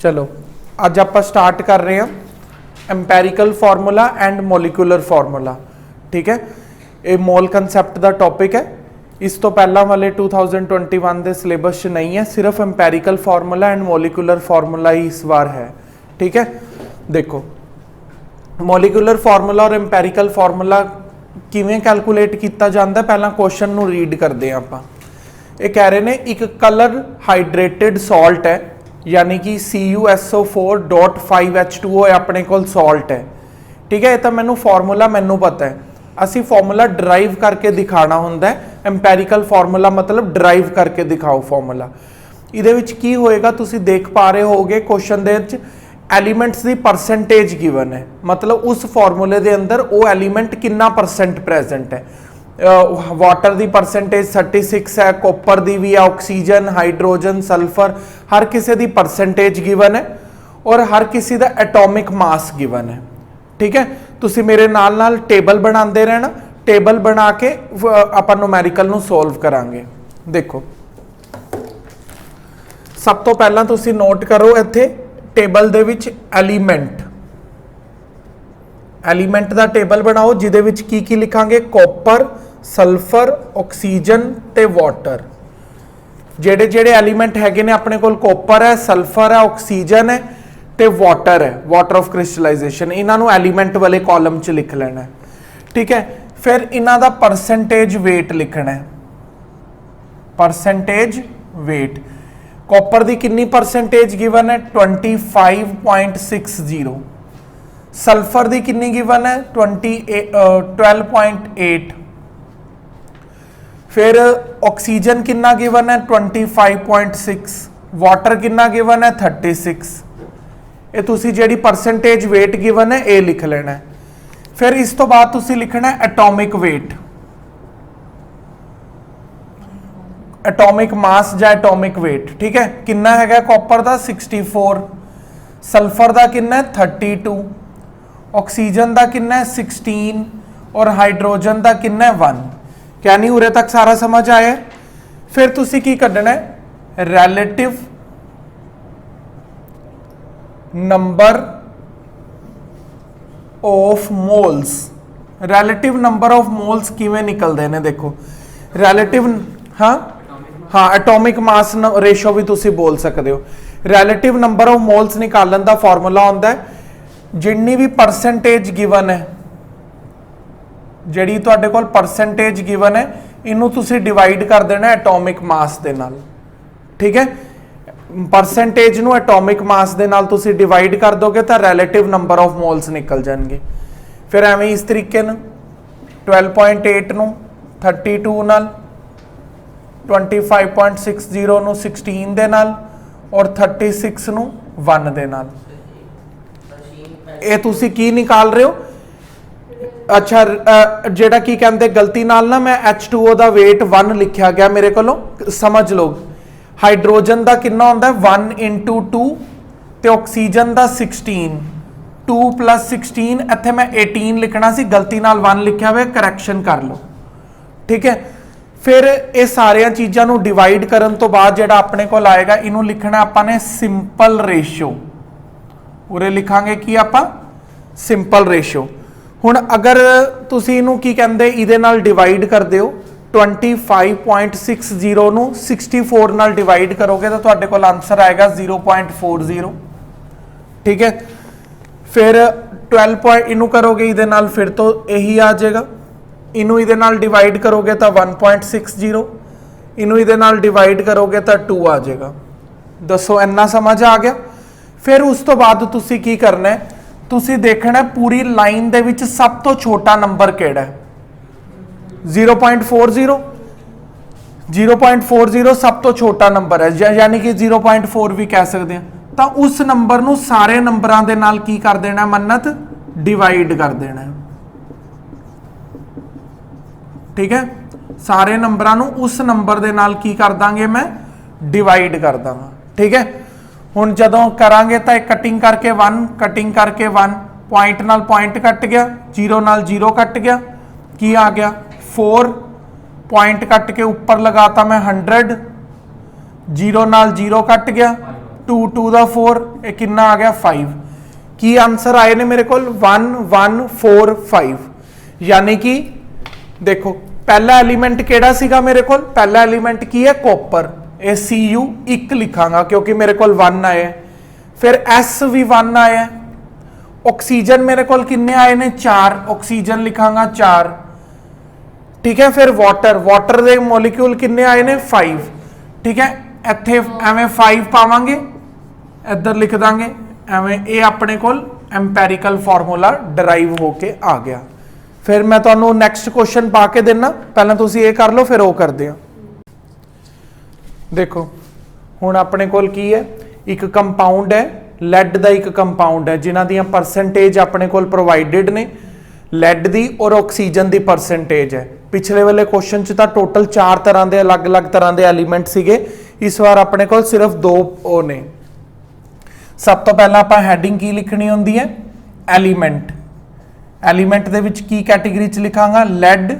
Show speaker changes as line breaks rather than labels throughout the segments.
चलो अज आप स्टार्ट कर रहे हैं एम्पैरिकल फार्मूला एंड मोलिकुलर फार्मूला। ठीक है, ये मोल कंसैप्ट का टॉपिक है। इस तो पहला वाले 2021 के सिलेबस नहीं है, सिर्फ एम्पैरिकल फार्मूला एंड मोलिकुलर फार्मूला ही इस बार है। ठीक है, देखो मोलिकुलर फार्मूला और एम्पैरिकल फार्मूला किवें कैलकुलेट किया जाता है, पहला क्वेश्चन नूं रीड करते हैं आप। ये कह रहे हैं एक कलर हाइड्रेटेड सॉल्ट है, यानी कि CuSO4.5H2O अपने को सॉल्ट है। ठीक है, ये तो मैनू फार्मूला मैनू पता है, असी फार्मूला डराइव करके दिखाना होंदा है। एम्पैरिकल फार्मूला मतलब डराइव करके दिखाओ फार्मूला। इहदे विच की होएगा, तुसी देख पा रहे होगे क्वेश्चन दे विच एलीमेंट्स की परसेंटेज गिवन है, मतलब उस फार्मूले के अंदर वो एलीमेंट कितना परसेंट प्रेजेंट है। वाटर की परसेंटेज 36 है, कॉपर की भी है, ऑक्सीजन, हाइड्रोजन, सल्फर, हर किसी की परसेंटेज गिवन है और हर किसी का एटॉमिक मास गिवन है। ठीक है, तुसी मेरे नाल टेबल बनाते रहना, टेबल बना के अपन न्यूमेरिकल नूं सोल्व करांगे। देखो सब तो पहला तुसी नोट करो इत्थे टेबल दे विच एलीमेंट का टेबल बनाओ, जिहदे विच की लिखांगे, कॉपर, सल्फर, ऑक्सीजन ते वाटर। जेड़े जेड़े एलीमेंट हैगे ने अपने कोल, कॉपर है, सल्फर है, ऑक्सीजन है ते वाटर है, वाटर ऑफ क्रिस्टलाइजेशन, इन्हां नूं एलीमेंट वाले कॉलम च लिख लेना है। ठीक है, फिर इन्हां दा परसेंटेज वेट लिखना है। परसेंटेज वेट, कॉपर दी कितनी परसेंटेज गिवन है 25.60, सल्फर दी कितनी गिवन है 12.8, फिर ऑक्सीजन कितना गिवन है 25.6, वाटर कितना गिवन है 36। ये तुसी जेडी परसेंटेज वेट गिवन है ये लिख लेना है। फिर इस तो बाद तुसी लिखना है एटॉमिक वेट, एटॉमिक मास या एटॉमिक वेट। ठीक है, कितना है कॉपर का 64, सल्फर का कितना है 32, ऑक्सीजन का कितना है 16 और हाइड्रोजन का कितना है 1। क्या नहीं, उरे तक सारा समझ आया। फिर तुसी की कढ़ना है relative number of moles. Relative number of moles किवें निकलते हैं, देखो रिलेटिव, हाँ एटॉमिक मास रेशो भी तुसी बोल सकते हो। रिलेटिव नंबर ऑफ मोल्स निकालने का फॉर्मूला होता है जिन्नी भी परसेंटेज गिवन है, जिहड़ी तुहाडे कोल परसेंटेज गिवन है, इनू तुसी डिवाइड कर देना एटॉमिक मास दे नाल। ठीक है, परसेंटेज नू एटॉमिक मास दे नाल तुसी डिवाइड कर दोगे तो रिलेटिव नंबर ऑफ मोल्स निकल जाएंगे। फिर एवें इस तरीके ना 12.8 नू 32 नाल, 25.60 नू 16 दे नाल और 36 नू 1 दे नाल। ये तुसी की निकाल रहे हो। अच्छा, जेड़ा की कहते गलती नाल ना मैं H2O का वेट 1 लिखा गया मेरे को, समझ लो। हाइड्रोजन का कितना होंदा है 1 × 2 ते ऑक्सीजन का 16, 2 + 16, इत्थे मैं 18 लिखना सी, गलती नाल 1 लिखा हुआ, करैक्शन कर लो। ठीक है, फिर ये सारिया चीज़ों को डिवाइड करन तो बाद जेड़ा अपने को आएगा, इनू लिखना आपां ने सिंपल रेशो। उरे लिखांगे कि आपां सिंपल रेशो। हुण अगर तुसी इनू की कहंदे इहदे नाल डिवाइड कर दिओ, 25.60 नू 64 नाल डिवाइड करोगे तो तुहाडे कोल आंसर आएगा 0.40। ठीक है, फिर 12 इनू करोगे इहदे नाल फिर तो यही आ जाएगा, इनू इहदे नाल डिवाइड करोगे तो 1.60, इनू इहदे नाल डिवाइड करोगे तो 2 आ जाएगा। दसो इन्ना समझ आ गया। फिर उस तो बाद तुसी की करना है, तुसी देखना है पूरी लाइन दे विच सब तो छोटा नंबर केड़ा है। 0.40, 0.40 सब तो छोटा नंबर है, यानी कि 0.4 भी कह सकते हैं। तो उस नंबर नू सारे नंबरों के नाल की कर देना, मन्नत डिवाइड कर देना। ठीक है, सारे नंबरों नू उस नंबर के नाल की कर दांगे, मैं डिवाइड कर दांगा। ठीक है, हुण जदों करांगे तो कटिंग करके 1, कटिंग करके 1, पॉइंट नाल पॉइंट कट गया, 0 नाल 0 कट गया, की आ गया 4, पॉइंट कट के ऊपर लगाता मैं 100, 0 नाल 0 कट गया, 2 2 ਦਾ 4 ਇਹ ਕਿੰਨਾ ਆ ਗਿਆ 5 ਕੀ ਆंसर आए ने मेरे को 1 1 4 5 यानी कि देखो पहला एलीमेंट केड़ा सीगा मेरे को पहला एलीमेंट की है कॉपर ए Cu 1 लिखांगा क्योंकि मेरे को 1 आया फिर S भी 1 आया ऑक्सीजन मेरे को किन्ने आए ने 4 ऑक्सीजन लिखांगा 4 ठीक है फिर वाटर वाटर दे मॉलिक्यूल किन्ने आए ने 5 ठीक है इत्थे एवें 5 पावांगे इधर लिख दांगे एवें ये अपने कोल एम्पैरिकल फार्मूला डराइव होके आ गया फिर मैं तुहानू नैक्सट क्वेश्चन पा के देना पहले तुसीं ये कर लो फिर वो करदे आ देखो हुण अपने कोल की है एक कंपाउंड है लैड दा एक कंपाउंड है जिन्हां दियां परसेंटेज अपने कोल प्रोवाइडेड ने लैड दी और ऑक्सीजन दी परसेंटेज है पिछले वाले क्वेश्चन च तां टोटल 4 तरह के अलग अलग तरह के एलीमेंट सीगे इस बार अपने कोल सिर्फ 2 ओ ने सब तो पहला आप हैडिंग की लिखनी होंदी है एलीमेंट एलीमेंट दे विच की कैटेगरी च लिखांगा लैड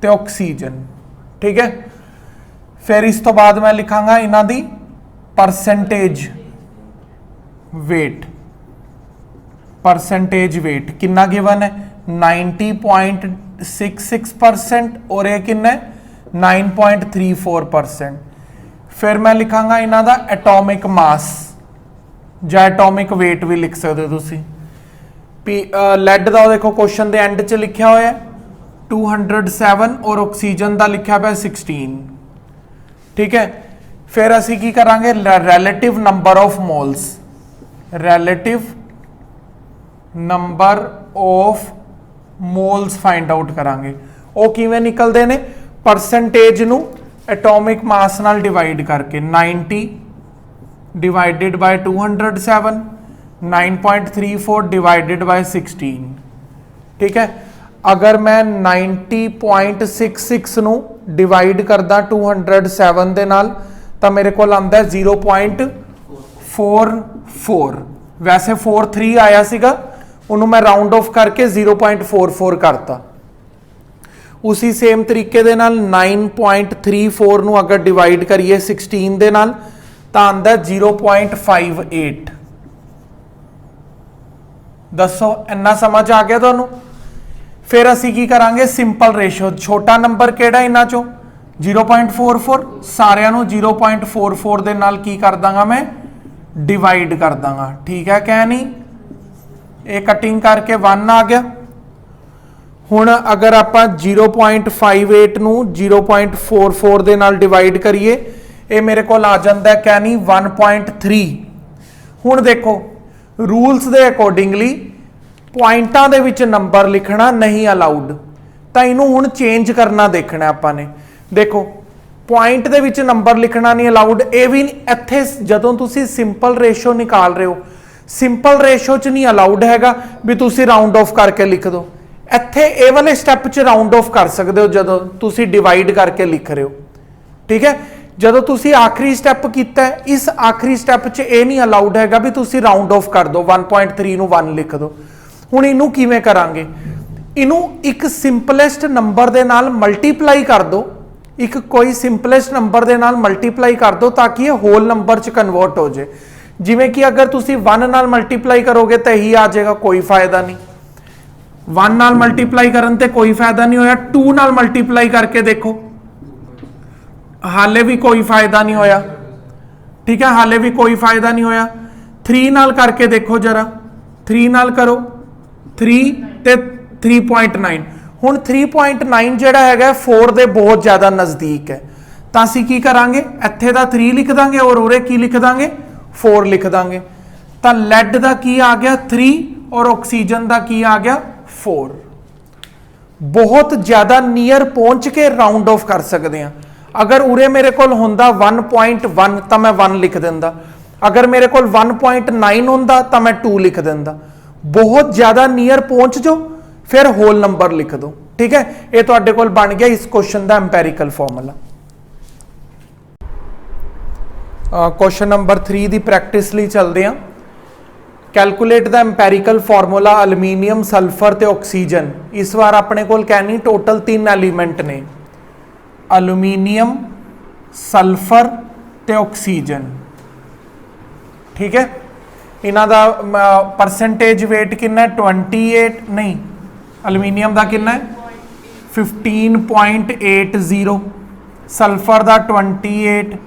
ते ऑक्सीजन ठीक है फिर इस तो बाद मैं लिखांगा इन्हां दी परसेंटेज वेट कितना गिवन है 90.66% और ये कितना है 9.34%। फिर मैं लिखांगा इन्हां दा एटॉमिक मास ਜਾਂ एटॉमिक वेट भी लिख सकते हो तुसी लैड का देखो क्वेश्चन के एंड च लिखा हुआ है 207 और ऑक्सीजन का लिखा पे 16 ठीक है फिर असी की करांगे relative number of moles relative number of moles find out करांगे वो किवें निकलते हैं परसेंटेज नू एटॉमिक मास नाल डिवाइड करके 90 डिवाइडेड बाय 207 9.34 डिवाइडेड बाय 16 ठीक है अगर मैं 90.66 नू डिवाइड करदा 207 दे नाल तां मेरे को आंदा है 0.44 वैसे 43 आया सीगा उन्होंने मैं राउंड ऑफ करके 0.44 करता उसी सेम तरीके दे नाल 9.34 नू अगर डिवाइड करिए 16 दे नाल तो आंदा 0.58 दसो इन्ना समझ आ गया तुहानू फिर असी की करांगे सिंपल रेशो छोटा नंबर केड़ा इन्हां चों 0.44 सारियां नू 0.44 दे नाल की कर दांगा मैं डिवाइड कर दांगा ठीक है क्या नहीं ये कटिंग करके 1 आ गया हुण अगर आप 0.58 नू 0.44 दे नाल डिवाइड करिए ये मेरे को आ जाता है क्या नहीं 1.3 हुण देखो रूल्स दे अकॉर्डिंगली पॉइंटां दे विच नंबर लिखना नहीं अलाउड तो इनू हुण चेंज करना देखना आपाने देखो पॉइंट दे विच नंबर लिखना नहीं अलाउड ये भी इत्थे जदों तुसी सिंपल रेशो निकाल रहे हो सिंपल रेशो च नहीं अलाउड हैगा भी तुसी राउंड ऑफ करके लिख दो इत्थे ए वाले स्टैप च राउंड ऑफ कर सकते हो जदों तुसी डिवाइड करके लिख रहे हो ठीक है जदों तुसी आखिरी स्टैप किया इस आखिरी स्टैप च ये नहीं अलाउड हैगा भी तुसी राउंड ऑफ कर दो 1.3 नू 1 लिख दो हुण इनू किवें करांगे इनू एक सिंपलेस्ट नंबर दे नाल मल्टीप्लाई कर दो एक कोई सिंपलेस्ट नंबर दे नाल मल्टीप्लाई कर दो ताकि ये होल नंबर च कन्वर्ट हो जाए जिवें कि अगर तुसी 1 नाल मल्टीप्लाई करोगे तो यही आ जाएगा कोई फायदा नहीं 1 नाल मल्टीप्लाई करन ते कोई फायदा नहीं होया 2 नाल मल्टीप्लाई करके देखो हाले भी कोई फायदा नहीं होया ठीक है हाले भी कोई फायदा नहीं होया 3 नाल करके देखो जरा 3 नाल करो 3 ते 3.9 हुण 3.9 जिहड़ा हैगा 4 दे बहुत ज़्यादा नज़दीक है तो असीं की करांगे इत्थे दा 3 लिख दांगे और उरे की लिख दांगे 4 लिख दांगे तो लैड दा की आ गया 3 और ऑक्सीजन दा की आ गया 4 बहुत ज़्यादा नीयर पहुंच के राउंड ऑफ कर सकते हैं अगर उरे मेरे को होंदा 1.1 तो मैं 1 लिख देंदा अगर मेरे को 1.9 होंदा तो मैं 2 लिख देंदा बहुत ज़्यादा नीयर पहुंच जाओ फिर होल नंबर लिख दो ठीक है ये तुहाडे कोल बन गया इस क्वेश्चन का एम्पैरिकल फॉर्मूला क्वेश्चन नंबर 3 की प्रैक्टिस लई चलते हैं कैलकुलेट द एम्पैरिकल फॉर्मूला अलमीनियम सल्फर ते ऑक्सीजन इस बार अपने कोल कहनी टोटल 3 एलीमेंट ने अलुमीनियम सल्फर ते ऑक्सीजन ठीक है। इन्हां दा परसेंटेज वेट कितना है 28 नहीं, एल्यूमीनियम का कितना है 15.80, सल्फर का 28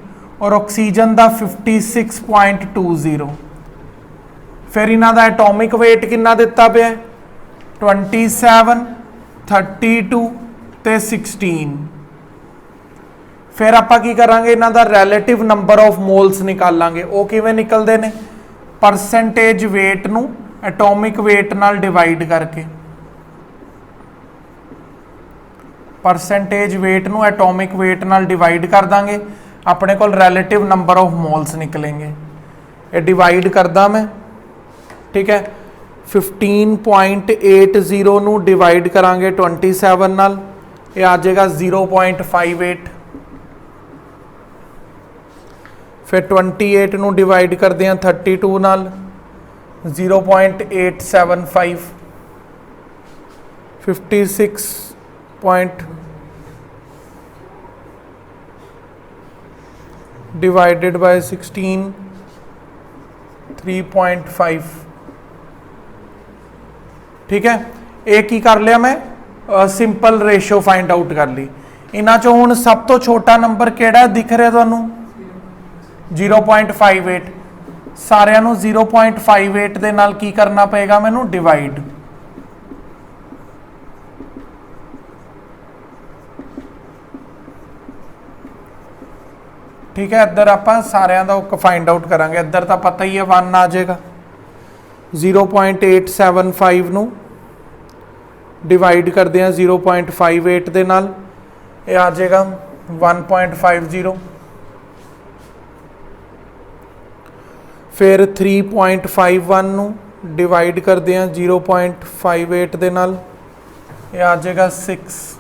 और ऑक्सीजन का 56.20। फिर इन्हां दा एटॉमिक वेट कितना दिता पे 27, 32 ते 16। फिर आपां की करांगे इन्हां दा रैलेटिव नंबर ऑफ मोल्स निकालांगे। वो किवें निकलदे ने, परसेंटेज वेट नूं एटॉमिक वेट नाल डिवाइड करके, परसेंटेज वेट नूं एटॉमिक वेट नाल डिवाइड कर दांगे, अपने कोल रैलेटिव नंबर ऑफ मोल्स निकलेंगे। ये डिवाइड करदा मैं, ठीक है। 15.80 नूं डिवाइड करांगे 27 नाल, ये आ जाएगा 0.58। फिर 28 नूं डिवाइड करते हैं 32 नाल 0.875, 56 डिवाइडेड बाय 16 3.5। ठीक है। एक ही कर लिया मैं, सिंपल रेशो फाइंड आउट कर ली। इन्हां चों हुण सब तो छोटा नंबर किहड़ा दिख रहा तुहानूं 0.58। सारिਆਂ ਨੂੰ 0.58 ਦੇ ਨਾਲ ਕੀ ਕਰਨਾ ਪਏਗਾ ਮੈਨੂੰ डिवाइड। ठीक है। इधर आप सारिਆਂ ਦਾ फाइंड आउट करांगे, इधर तो पता ही है 1 आ जाएगा। 0.875 ਨੂੰ डिवाइड करते हैं 0.58 ਦੇ ਨਾਲ, ये आ जाएगा 1.50। फिर 3.51 ਨੂੰ डिवाइड करते हैं 0.58 ਦੇ ਨਾਲ, ये आ जाएगा 6।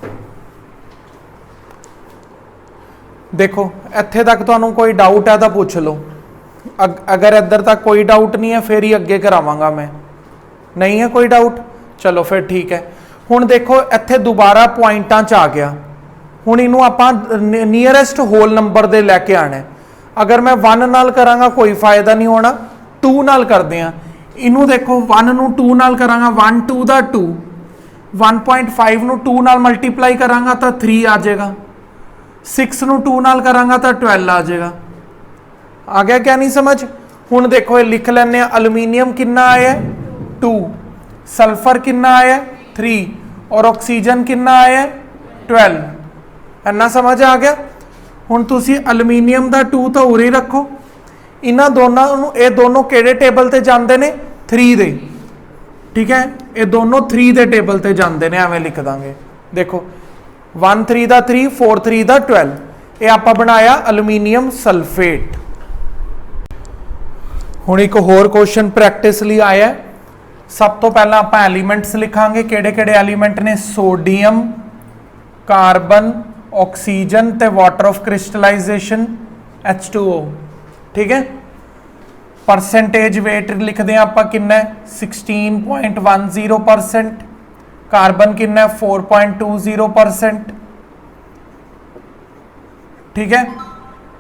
देखो इत्थे तक तुहानूं कोई डाउट है तो पूछ लो, अगर इधर तक कोई डाउट नहीं है फिर ही अगे करावांगा मैं। नहीं है कोई डाउट, चलो फिर ठीक है। हुण देखो इत्थे दोबारा पॉइंटां च आ गया, हुण इनू आपां नीयरेस्ट होल नंबर दे लैके आना है। अगर मैं 1 नाल करांगा कोई फायदा नहीं होना, 2 नाल करदे आं। इनू देखो 1 नूं 2 नाल करांगा 1 2 दा 2, 1.5 नूं 2 नाल मल्टीप्लाई करांगा तो 3 आ जाएगा, 6 नूं 2 नाल करांगा तो 12 आ जाएगा। आ गया क्या नहीं समझ? हुण देखो ये लिख लैने, अलुमीनियम कितना आया 2, सल्फर कितना आया 3 और ऑक्सीजन कितना आया 12। इन्ना समझ आ गया? हुण तुसी अलुमीनियम का 2 तो उरे रखो, इन्हां दोनों नूं, ये दोनों किहड़े टेबल ते जांदे ने 3 दे, ठीक है। ये दोनों 3 दे टेबल ते जांदे ने, एवें लिख दांगे। देखो 1 3 दा 3, 4 3 दा 12, ये आपां बनाया अलुमीनियम सल्फेट। हुण एक होर क्वेश्चन प्रैक्टिस लई आया। सब तो पहला आपां एलीमेंट्स लिखांगे, किहड़े-किहड़े एलीमेंट ने, सोडियम, कार्बन, ऑक्सीजन ते वाटर ऑफ क्रिस्टलाइजेशन H2O, ठीक है। परसेंटेज वेट लिखते हैं आप कितना है 16.10%, कार्बन कितना है 4.20%, ठीक है।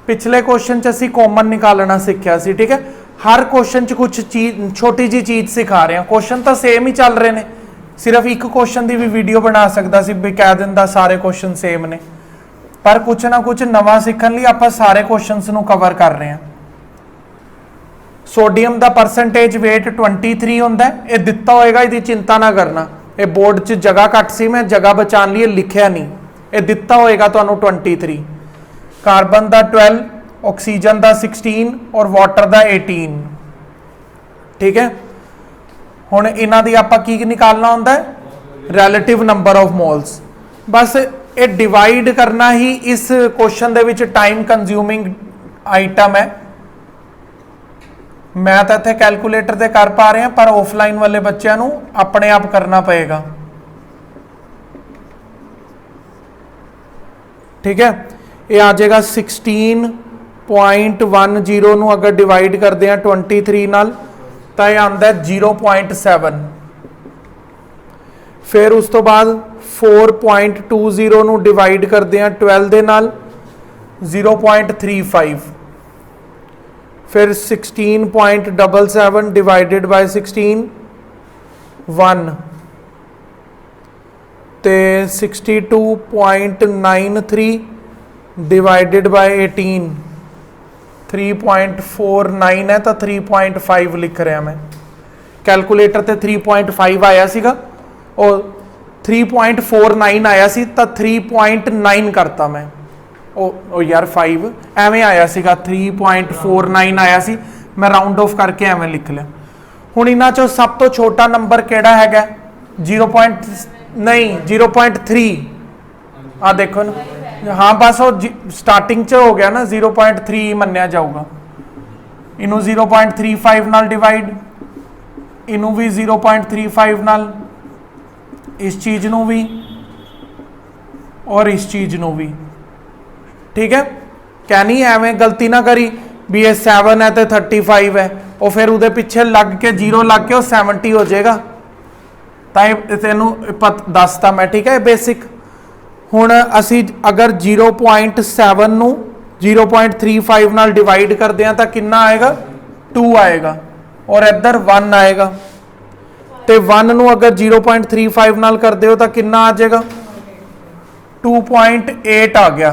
पिछले क्वेश्चन च असी कॉमन निकालना सीखा सी, ठीक है। हर क्वेश्चन च कुछ चीज, छोटी जी चीज सिखा रहे हैं। क्वेश्चन तो सेम ही चल रहे हैं, सिर्फ एक क्वेश्चन की भी वीडियो बना सकता सी भी कह दिंदा सारे क्वेश्चन सेम ने, पर कुछ ना कुछ नवा सीखने लिए आप सारे क्वेश्चंस नूं कवर कर रहे हैं। सोडियम का परसेंटेज वेट 23 होंदा है, ये दिता होएगा, इसकी चिंता ना करना। ये बोर्ड च जगह घट सी, मैं जगह बचाने लिए लिखिया नहीं, ये दिता होएगा तुहानूं 23। कार्बन का 12, ऑक्सीजन का 16 और वाटर का 18, ठीक है। हुण इन्हां दी आपां की निकालना होंदा है, रैलेटिव नंबर ऑफ मोल्स। बस ये डिवाइड करना ही इस question they which time consuming item है। मैं तो इत्थे कैलकुलेटर ते कर पा रहे हैं, पर ऑफलाइन वाले बच्चों नूं अपने आप करना पएगा, ठीक है। ये आ जाएगा 16.10 नूं अगर डिवाइड करते हैं 23 नाल तो यह आंदा है 0.7। फिर उस तो बाद 4.20 नूं डिवाइड करते हैं 12 दे नाल 0.35। फिर 16.77 डिवाइडेड बाय 16 1 ते 62.93 डिवाइडेड बाय 18 3.49 है तो 3.5 लिख रहा मैं कैलकुलेटर ते 3.5 आया सीगा और 3.49 आया सी तो 3.9 करता मैं ओ यार 5 एवें आया सीगा 3.49 आया सी मैं राउंड ऑफ करके एवें लिख लिया। हुण इन्हां चों सब तो छोटा नंबर किहड़ा हैगा 0.3 आ देखो ना हाँ बस वो स्टार्टिंग च हो गया ना 0.3 मन्निया जाऊगा। इनू 0.35 नाल डिवाइड इनू भी 0.35 नाल इस चीज नू भी और इस चीज नू भी ठीक है। कहनी एवें गलती ना करी भी ये 7 है तो 35 है और फिर उहदे पिछे लग के 0 लग के 70 हो जाएगा। तेनू दसता मैं ठीक है बेसिक। हुण असी अगर 0.7 नू 0.35 नाल डिवाइड करते हैं तो कितना आएगा 2 आएगा और इधर 1 आएगा तो 1 नू अगर 0.35 नाल कर दो तो कितना आ जाएगा 2.8 आ गया।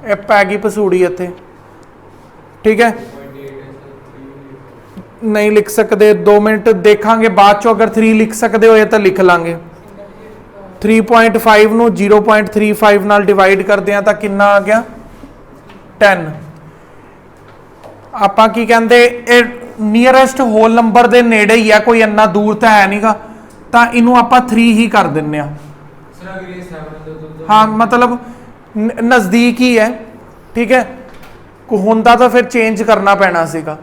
ये पै गई पसूड़ी इत्थे ठीक है नहीं लिख सकते 2 मिनट देखांगे बाद चो अगर 3 लिख सकते हो तो लिख लांगे 3.5 नू 0.35 नाल डिवाइड करते हैं तो कितना आ गया 10। आपां की कहंदे नीयरेस्ट होल नंबर दे नेड़े ही है कोई इन्ना दूर तो है नहीं गा तो इनू आपां 3 ही कर दिंने हाँ मतलब नज़दीक ही है ठीक है हुंदा तो फिर चेंज करना पैना सीगा।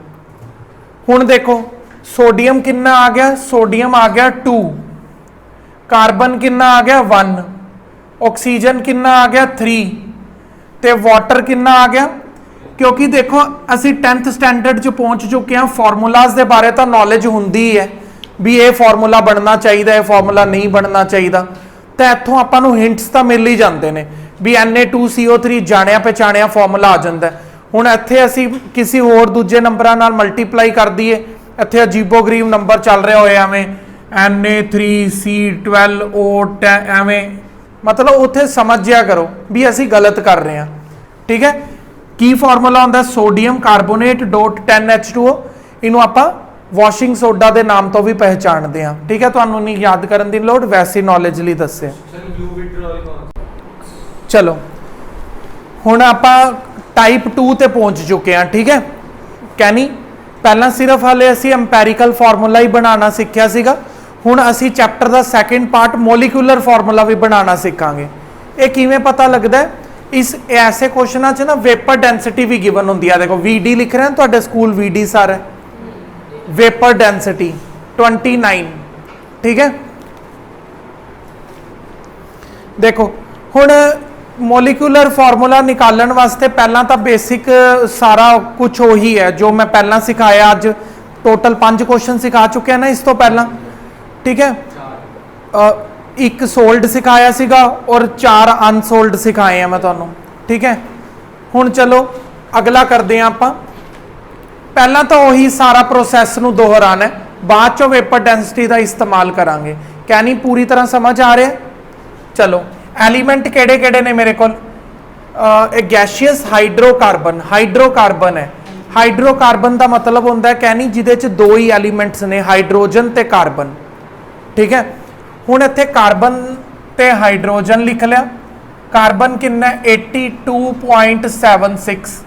हुण देखो सोडियम कितना आ गया सोडियम आ गया 2 कार्बन कितना आ गया 1 ऑक्सीजन कितना आ गया 3 ते वाटर कितना आ गया क्योंकि देखो असी 10th स्टैंडर्ड च पहुंच चुके हैं फॉर्मूलाज के बारे तो नॉलेज हुंदी है भी ये फॉर्मूला बनना चाहिए ये फॉर्मूला नहीं बनना चाहिए तो इत्थों आपां नूं हिंट्स तो मिल ही जाते हैं भी Na2CO3 जानिया पहचानिया फॉर्मूला आ जाता है। हुण इत्थे असी किसी होर दूजे नंबरां नाल मल्टीप्लाई कर दईए इत्थे अजीबो-गरीब नंबर चल रहा होए एवें Na3C12O10 एवें मतलब उत्थे समझिया करो भी असी गलत कर रहे हैं ठीक है। की फॉर्मूला होंदा सोडियम कार्बोनेट डॉट 10H2O इनू आपां वॉशिंग सोडा के नाम तो भी पहचानते हैं ठीक है। तुहानूं नहीं याद करन दी लोड़ वैसी नॉलेज लई दस्से। चलो हुण आपां टाइप 2 ते पहुंच चुके हैं ठीक है। कहनी पहला सिर्फ हाले असी अंपैरिकल फॉर्मूला ही बनाना सीखिया सीगा हुण असी चैप्टर का सैकेंड पार्ट मोलिकुलर फॉर्मूला भी बनाना सीखांगे। ये किवें पता लगता है इस ऐसे क्वेश्चन च ना वेपर डेंसिटी भी गिवन होंदी है। देखो VD लिख रहे हैं तुहाडे स्कूल VD सर है वेपर डेंसिटी 29 ठीक है। देखो हुण मोलिकुलर फॉर्मूला निकालन वास्ते पहला तो बेसिक सारा कुछ वही है जो मैं पहला सिखाया अज टोटल 5 क्वेश्चन सिखा चुके हैं ना इस तो पहला ठीक है। एक सोल्ड सिखाया सीगा और 4 अनसोल्ड सिखाए हैं मैं तुहानूं ठीक है। हुण चलो अगला करते हैं आपां पहला तो वही सारा प्रोसैस नूं दोहराना है बाद चो वेपर डेंसिटी का इस्तेमाल करांगे। कहनी पूरी तरह समझ आ रहा है। चलो एलीमेंट केड़े केड़े ने मेरे को गैशियस हाइड्रोकार्बन है। हाइड्रोकार्बन का मतलब होंदा है कहनी जिहदे च 2 ही एलीमेंट्स ने हाइड्रोजन ते कार्बन ठीक है। हुण इत्थे कार्बन ते हाइड्रोजन लिख लिया कार्बन कितना 82.76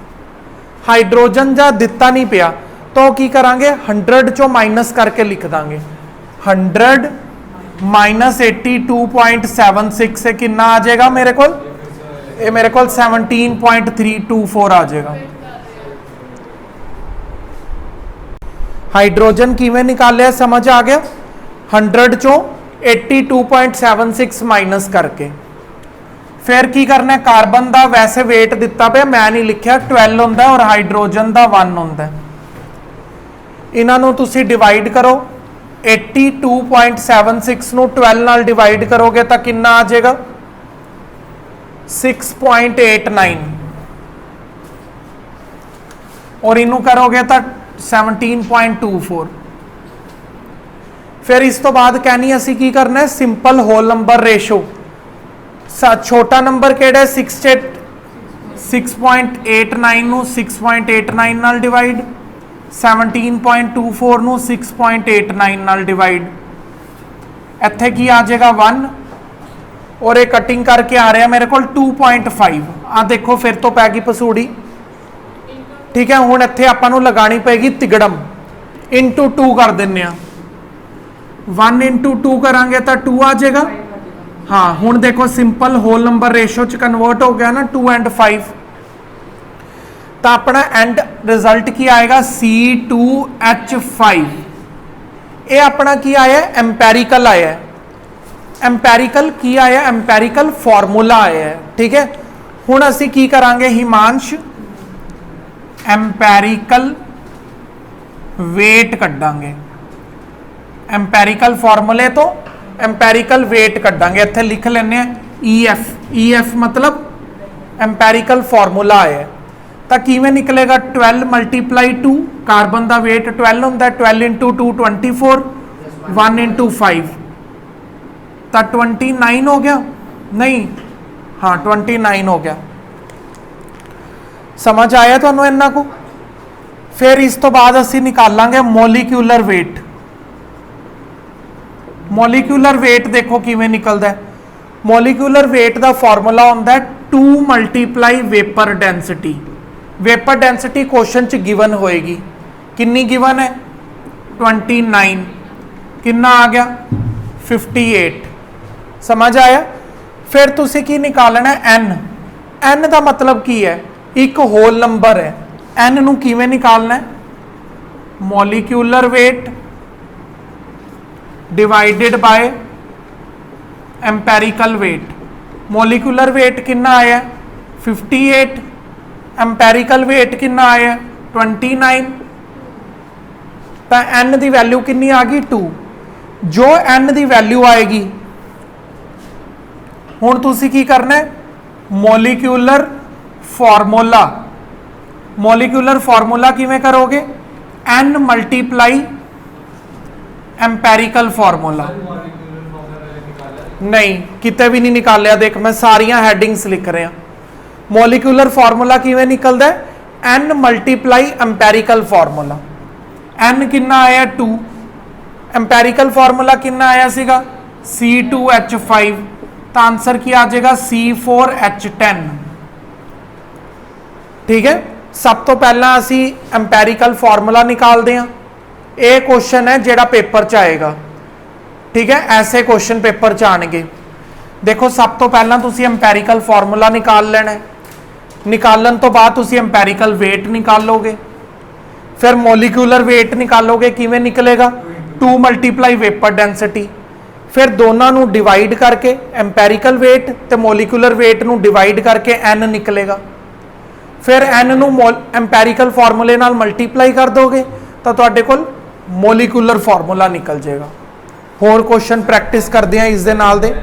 हाइड्रोजन जा दिता नहीं पिया तो की करांगे 100 चो माइनस करके लिख देंगे 100 माइनस 82.76 से कितना आ जाएगा मेरे को 17.324 आ जाएगा। हाइड्रोजन किवें निकालिया समझ आ गया 100 चो 82.76 माइनस करके फिर की करना है कार्बन का वैसे वेट दिता पे मैं नहीं लिखा 12 होंदा और हाइड्रोजन का 1 होंदा। इन्हों तुसी डिवाइड करो 82.76 नू 12 नाल डिवाइड करोगे तो कितना आ जाएगा 6.89 और इनू करोगे तो 17.24। फिर इस तो बाद कहनी असी की करना है सिंपल होल नंबर रेशो। छोटा नंबर केड़ा है 6.89 ਨੂੰ 6.89 ਨਾਲ डिवाइड, 17.24 ਨੂੰ 6.89 ਨਾਲ डिवाइड। ਇੱਥੇ ਕੀ आ जाएगा 1 और ये कटिंग करके आ रहा मेरे को 2.5। आ देखो फिर तो पै गई पसूड़ी। ठीक है, हुण इत्थे आपां नूं लगानी पेगी तिगड़म, इंटू 2 कर दिंने आ। 1 इंटू 2 करांगे तो 2 आ जाएगा। हाँ हुण देखो सिंपल होल नंबर रेशो च कन्वर्ट हो गया ना 2 and 5। तो अपना एंड रिजल्ट की आएगा C2H5। ये अपना की आया एम्पेरिकल आया है। एम्पेरिकल की आया, एम्पेरिकल फॉर्मूला आया है। ठीक है, हुण असी की करांगे हिमांश एम्पेरिकल वेट कड्डांगे। एम्पेरिकल फॉर्मूले तो एम्पेरिकल वेट कड्डांगे। इत्थे लिख लेने EF। EF मतलब एम्पेरिकल फॉर्मूला आया है। तो किवें निकलेगा 12 मल्टीप्लाई 2, कार्बन का वेट 12 होंदा, 12 इंटू 2 24, 1 इंटू 5 तो 29 हो गया। नहीं हाँ 29 हो गया। समझ आया तुहानू इन्ना को। फिर इस तो बाद असी निकालांगे मोलिक्यूलर वेट। मोलिक्यूलर वेट देखो किवें निकलदा है। मोलिक्यूलर वेट का फॉर्मूला होंदा है 2 multiply vapour density. Vapour density question च गिवन होएगी। कितनी गिवन है 29, कितना आ गया 58। समझ आया। फिर तुसी की निकालना है N। N का मतलब की है एक होल नंबर है। N नू किवें निकालना है, molecular weight divided by empirical weight. Molecular weight कितना आया 58, एम्पेरिकल वेट कितना आया 29। तो N की वैल्यू कितनी आ गई 2। जो N की वैल्यू आएगी हुण तुसी की करना है मॉलिक्यूलर फॉर्मूला। मॉलिक्यूलर फॉर्मूला किवें करोगे, N मल्टीप्लाई एम्पेरिकल फॉर्मूला। नहीं किते भी नहीं निकालिया। देख मैं सारियां हैडिंग्स लिख रहा। मॉलिक्यूलर फॉर्मूला किवें निकलदा है, N multiply empirical formula. N कितना आया 2, एम्पेरिकल फॉर्मूला कितना आया सीगा C2H5। तो आंसर की आ जाएगा C4H10। ठीक है, सब तो पहला असी एम्पेरिकल फॉर्मूला निकालते हैं। ये क्वेश्चन है जेड़ा पेपर च आएगा। ठीक है, ऐसे क्वेश्चन पेपर च आएंगे। देखो सब तो पहला तुसी एम्पेरिकल फॉर्मूला निकाल लेना है। निकालन तो बाद तुसी एम्पेरिकल वेट निकालोगे। फिर मॉलिक्यूलर वेट निकालोगे। किवें निकलेगा 2 मल्टीप्लाई वेपर डेंसिटी। फिर दोनों नू डिवाइड करके एम्पेरिकल वेट ते मॉलिक्यूलर वेट नू डिवाइड करके N निकलेगा। फिर N नू एम्पेरिकल फॉर्मूले नाल मल्टीप्लाई कर दोगे तो तुहाडे कोल मॉलिक्यूलर फॉर्मूला निकल जाएगा। होर क्वेश्चन प्रैक्टिस करते हैं इस दे नाल दे।